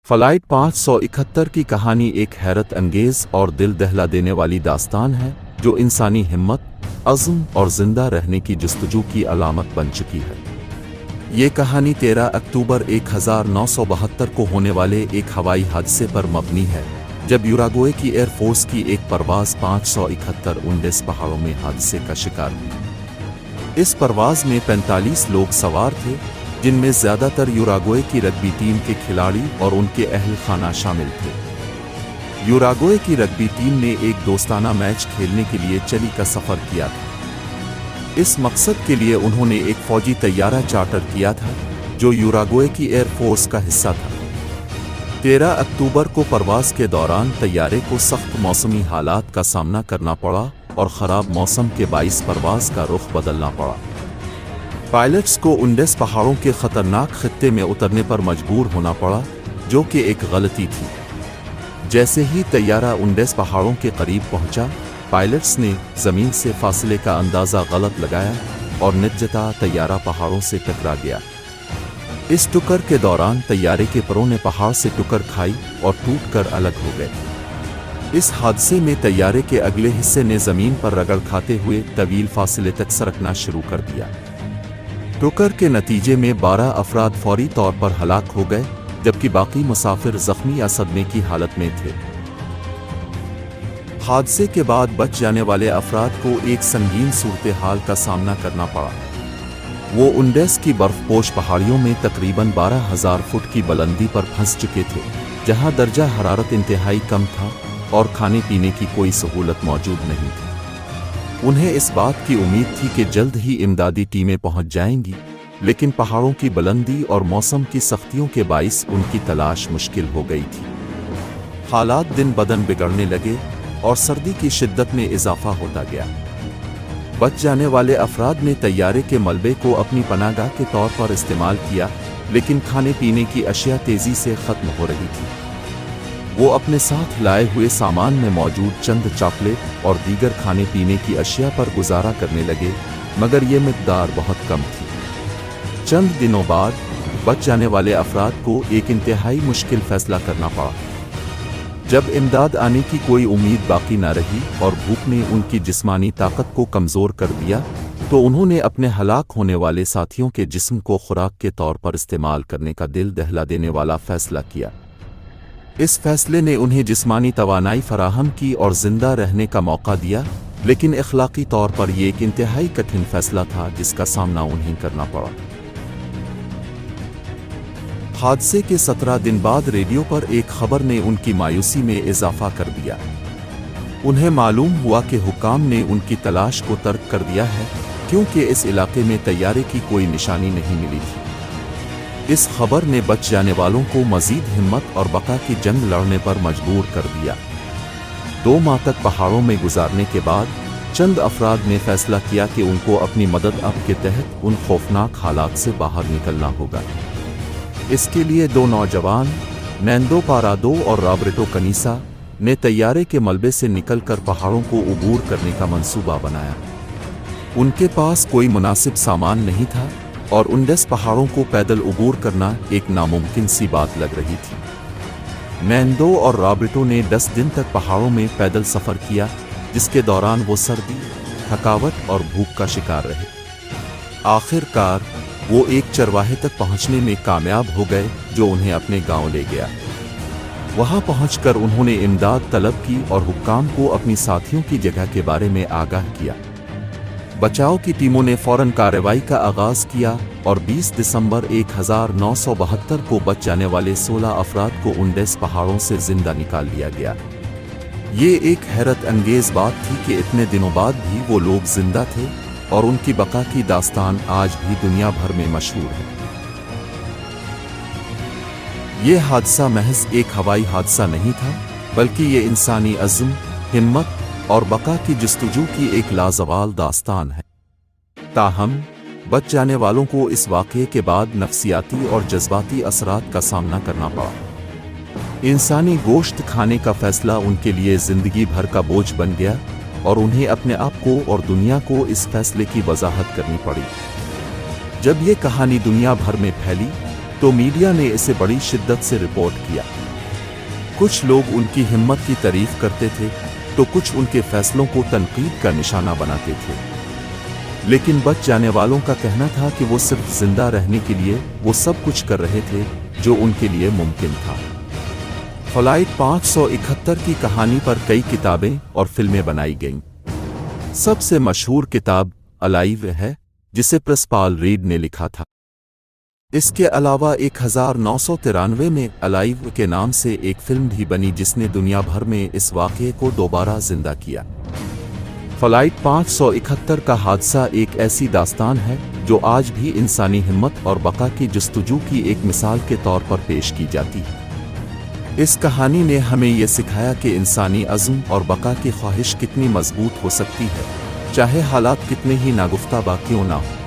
Flight 571 की कहानी एक हैरत अंगेज और दिल दहला देने वाली दास्तान है जो इंसानी हिम्मत, अज़्म और जिंदा रहने की जस्तजू की अलामत बन चुकी है। ये कहानी 13 अक्टूबर 1972 को होने वाले एक हवाई हादसे पर मबनी है, जब यूरागवे की एयरफोर्स की एक परवाज़ 571 उंडेस पहाड़ों में हादसे का शिकार हुई। इस परवाज़ में 45 लोग सवार थे, जिनमें ज़्यादातर यूरागवे की रग्बी टीम के खिलाड़ी और उनके अहल खाना शामिल थे। यूरागवे की रग्बी टीम ने एक दोस्ताना मैच खेलने के लिए चिली का सफ़र किया था। इस मकसद के लिए उन्होंने एक फ़ौजी तैयारा चार्टर किया था, जो यूरागवे की एयरफोर्स का हिस्सा था। 13 अक्टूबर को परवाज़ के दौरान तैयारे को सख्त मौसमी हालात का सामना करना पड़ा और ख़राब मौसम के बाइस परवाज़ का रुख बदलना पड़ा। पायलट्स को उंडेस पहाड़ों के ख़तरनाक खित्ते में उतरने पर मजबूर होना पड़ा, जो कि एक गलती थी। जैसे ही तैयारा उंडेस पहाड़ों के करीब पहुंचा, पायलट्स ने ज़मीन से फासले का अंदाज़ा गलत लगाया और निजता तैयारा पहाड़ों से टकरा गया। इस टुकर के दौरान तैयारे के परों ने पहाड़ से टुकर खाई और टूटकर अलग हो गए। इस हादसे में तैयारे के अगले हिस्से ने ज़मीन पर रगड़ खाते हुए तवील फासले तक सरकना शुरू कर दिया। टुकर के नतीजे में 12 अफराद फौरी तौर पर हलाक हो गए, जबकि बाकी मुसाफिर जख्मी या सदमे की हालत में थे। हादसे के बाद बच जाने वाले अफराद को एक संगीन सूरत हाल का सामना करना पड़ा। वो उंडेस की बर्फपोश पहाड़ियों में तकरीबन 12,000 फुट की बुलंदी पर फंस चुके थे, जहां दर्जा हरारत इंतहाई कम था और खाने पीने की कोई सहूलत मौजूद नहीं थी। उन्हें इस बात की उम्मीद थी कि जल्द ही इमदादी टीमें पहुंच जाएंगी, लेकिन पहाड़ों की बुलंदी और मौसम की सख्तियों के बाइस उनकी तलाश मुश्किल हो गई थी। हालात दिन बदन बिगड़ने लगे और सर्दी की शिद्दत में इजाफा होता गया। बच जाने वाले अफराद ने तैयारे के मलबे को अपनी पनाहगाह के तौर पर इस्तेमाल किया, लेकिन खाने पीने की अशिया तेज़ी से ख़त्म हो रही थी। वो अपने साथ लाए हुए सामान में मौजूद चंद चॉकलेट और दीगर खाने पीने की अशिया पर गुजारा करने लगे, मगर ये मिक़दार बहुत कम थी। चंद दिनों बाद बच जाने वाले अफराद को एक इंतहाई मुश्किल फैसला करना पड़ा। जब इमदाद आने की कोई उम्मीद बाकी न रही और भूख ने उनकी जिस्मानी ताकत को कमज़ोर कर दिया, तो उन्होंने अपने हलाक होने वाले साथियों के जिस्म को खुराक के तौर पर इस्तेमाल करने का दिल दहला देने वाला फैसला किया। इस फैसले ने उन्हें जिस्मानी तवानाई फराहम की और जिंदा रहने का मौका दिया, लेकिन अखलाकी तौर पर यह एक इंतहाई कठिन फैसला था जिसका सामना उन्हें करना पड़ा। हादसे के 17 दिन बाद रेडियो पर एक खबर ने उनकी मायूसी में इजाफा कर दिया। उन्हें मालूम हुआ कि हुक्काम ने उनकी तलाश को तर्क कर दिया है, क्योंकि इस इलाके में तैयारे की कोई निशानी नहीं मिली थी। इस खबर ने बच जाने वालों को मजीद हिम्मत और बका की जंग लड़ने पर मजबूर कर दिया। 2 माह तक पहाड़ों में गुजारने के बाद चंद अफराद ने फैसला किया कि उनको अपनी मदद अब के तहत उन खौफनाक हालात से बाहर निकलना होगा। इसके लिए 2 नौजवान, नैंदो पारादो और रॉबर्टो कनीसा, ने तैयारे के मलबे से निकलकर पहाड़ों को उबूर करने का मंसूबा बनाया। उनके पास कोई मुनासिब सामान नहीं था और उंडेस पहाड़ों को पैदल उबूर करना एक नामुमकिन सी बात लग रही थी। नैंदो और रॉबर्टो ने 10 दिन तक पहाड़ों में पैदल सफ़र किया, जिसके दौरान वो सर्दी, थकावट और भूख का शिकार रहे। आखिरकार वो एक चरवाहे तक पहुंचने में कामयाब हो गए, जो उन्हें अपने गांव ले गया। वहां पहुंचकर उन्होंने इमदाद तलब की और हुक्काम को अपनी साथियों की जगह के बारे में आगाह किया। बचाव की टीमों ने फौरन कार्रवाई का आगाज़ किया और 20 दिसंबर 1972 को बच जाने वाले 16 अफराद को उंडेस पहाड़ों से जिंदा निकाल लिया गया। ये एक हैरत अंगेज बात थी कि इतने दिनों बाद भी वो लोग जिंदा थे और उनकी बका की दास्तान आज भी दुनिया भर में मशहूर है। ये हादसा महज एक हवाई हादसा नहीं था, बल्कि ये इंसानी अज़्म, हिम्मत और बका की जस्तजू की एक लाजवाल दास्तान है। ताहम बच जाने वालों को इस वाक़ये के बाद नफसियाती और जज्बाती असरात का सामना करना पड़ा। इंसानी गोश्त खाने का फैसला उनके लिए ज़िंदगी भर का बोझ बन गया और उन्हें अपने आप को और दुनिया को इस फैसले की वजाहत करनी पड़ी। जब ये कहानी दुनिया भर में फैली तो मीडिया ने इसे बड़ी शिद्दत से रिपोर्ट किया। कुछ लोग उनकी हिम्मत की तारीफ करते थे तो कुछ उनके फैसलों को तनकीद का निशाना बनाते थे, लेकिन बच जाने वालों का कहना था कि वो सिर्फ जिंदा रहने के लिए वो सब कुछ कर रहे थे जो उनके लिए मुमकिन था। फ्लाइट 571 की कहानी पर कई किताबें और फिल्में बनाई गईं। सबसे मशहूर किताब अलाइव है, जिसे प्रिंसिपल रीड ने लिखा था। इसके अलावा 1993 में अलाइव के नाम से एक फिल्म भी बनी जिसने दुनिया भर में इस वाक़ये को दोबारा जिंदा किया। फ्लाइट 571 का हादसा एक ऐसी दास्तान है जो आज भी इंसानी हिम्मत और बका की जस्तजू की एक मिसाल के तौर पर पेश की जाती है। इस कहानी ने हमें यह सिखाया कि इंसानी अज़्म और बका की ख्वाहिश कितनी मजबूत हो सकती है, चाहे हालात कितने ही नागुफ्ता क्यों ना हो।